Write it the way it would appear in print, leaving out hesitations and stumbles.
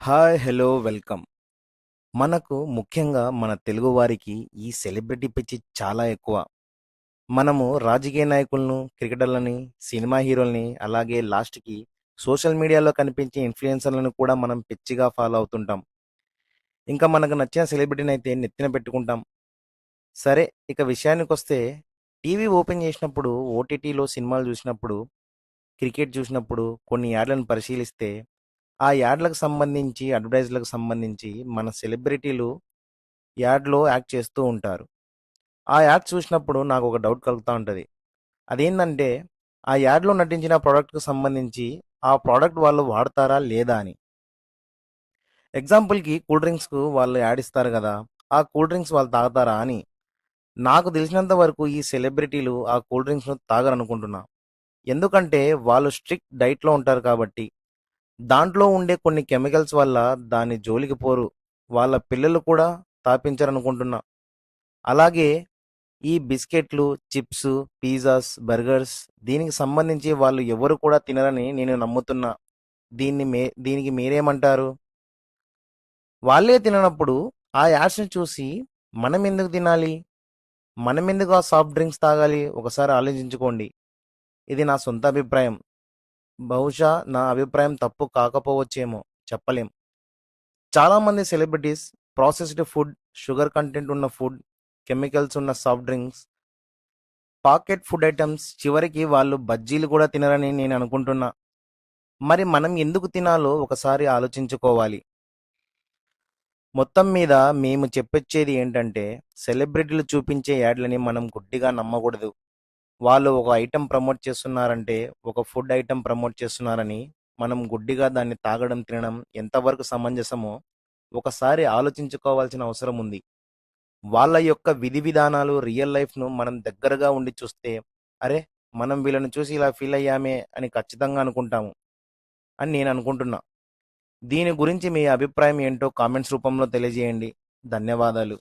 Hi! Hello! Welcome. మనకు ముఖ్యంగా మన తెలుగు వారికి ఈ సెలబ్రిటీ పిచ్చి చాలా ఎక్కువ. మనము రాజకీయ నాయకులను, క్రికెటర్లని, సినిమా హీరోల్ని, అలాగే లాస్ట్‌కి సోషల్ మీడియాలో కనిపించే ఇన్‌ఫ్లుయెన్సర్‌లను కూడా మనం పిచ్చిగా ఫాలో అవుతుంటాం. ఇంకా మనకు నచ్చిన సెలబ్రిటీనైతే నెత్తిన పెట్టుకుంటాం. సరే, ఇక విషయానికొస్తే టీవీ ఓపెన్ చేసినప్పుడు, ఓటీటీలో సినిమాలు చూసినప్పుడు, క్రికెట్ చూసినప్పుడు కొన్ని యాడ్లను పరిశీలిస్తే ఆ యాడ్లకు సంబంధించి, అడ్వర్టైజ్‌లకు సంబంధించి మన సెలబ్రిటీలు యాడ్‌లో యాక్ట్ చేస్తూ ఉంటారు. ఆ యాడ్ చూసినప్పుడు నాకొక డౌట్ కలుగుతా ఉంటది. అదేందంటే, ఆ యాడ్‌లో నటించిన ప్రొడక్ట్‌కి సంబంధించి, ఆ ప్రొడక్ట్ వాళ్ళు వాడతారా? లేదా? అని. ఎగ్జాంపుల్‌కి కూల్ డ్రింక్స్‌కు వాళ్ళు యాడ్ ఇస్తారు గదా! ఆ కూల్ డ్రింక్స్ వాళ్ళు తాగుతారా అని. నాకు తెలిసినంత వరకు ఈ సెలబ్రిటీలు ఆ కూల్ డ్రింక్స్‌ను తాగరనుకుంటున్నా. ఎందుకంటే, వాళ్ళు స్ట్రిక్ట్ డైట్‌లో ఉంటారు కాబట్టి. దాంట్లో ఉండే కొన్ని కెమికల్స్ వల్ల దాని జోలికి పోరు. వాళ్ళ పిల్లలు కూడా తాపించరనుకుంటున్నా. అలాగే ఈ బిస్కెట్లు, చిప్సు, పిజ్జాస్, బర్గర్స్ దీనికి సంబంధించి వాళ్ళు ఎవరు కూడా తినరని నేను నమ్ముతున్నా. దీనికి మీరేమంటారు? వాళ్ళే తిననప్పుడు ఆ యాడ్స్‌ని చూసి మనమెందుకు తినాలి? మనమెందుకు ఆ సాఫ్ట్ డ్రింక్స్ తాగాలి? ఒకసారి ఆలోచించుకోండి. ఇది నా సొంత అభిప్రాయం. బహుశా నా అభిప్రాయం తప్పు కాకపోవచ్చేమో చెప్పలేం. చాలామంది celebrities processed food, sugar content ఉన్న ఫుడ్, కెమికల్స్ ఉన్న soft drinks, pocket food items చివరికి వాళ్ళు బజ్జీలు కూడా తినరని నేను అనుకుంటున్నా. మరి మనం ఎందుకు తినాలో ఒకసారి ఆలోచించుకోవాలి. మొత్తం మీద మేము చెప్పొచ్చేది ఏంటంటే, సెలబ్రిటీలు చూపించే యాడ్లని మనం గుడ్డిగా నమ్మకూడదు. వాళ్ళు ఒక ఐటెమ్ ప్రమోట్ చేస్తున్నారంటే, ఒక ఫుడ్ ఐటెమ్ ప్రమోట్ చేస్తున్నారని మనం గుడ్డిగా దాన్ని తాగడం, తినడం ఎంతవరకు సమంజసమో ఒకసారి ఆలోచించుకోవాల్సిన అవసరం ఉంది. వాళ్ళ యొక్క విధి విధానాలు, రియల్ లైఫ్‌ను మనం దగ్గరగా ఉండి చూస్తే, అరే! మనం వీళ్ళని చూసి ఇలా ఫీల్ అయ్యామే అని ఖచ్చితంగా అనుకుంటాము అని నేను అనుకుంటున్నా. దీని గురించి మీ అభిప్రాయం ఏంటో కామెంట్స్ రూపంలో తెలియజేయండి. ధన్యవాదాలు.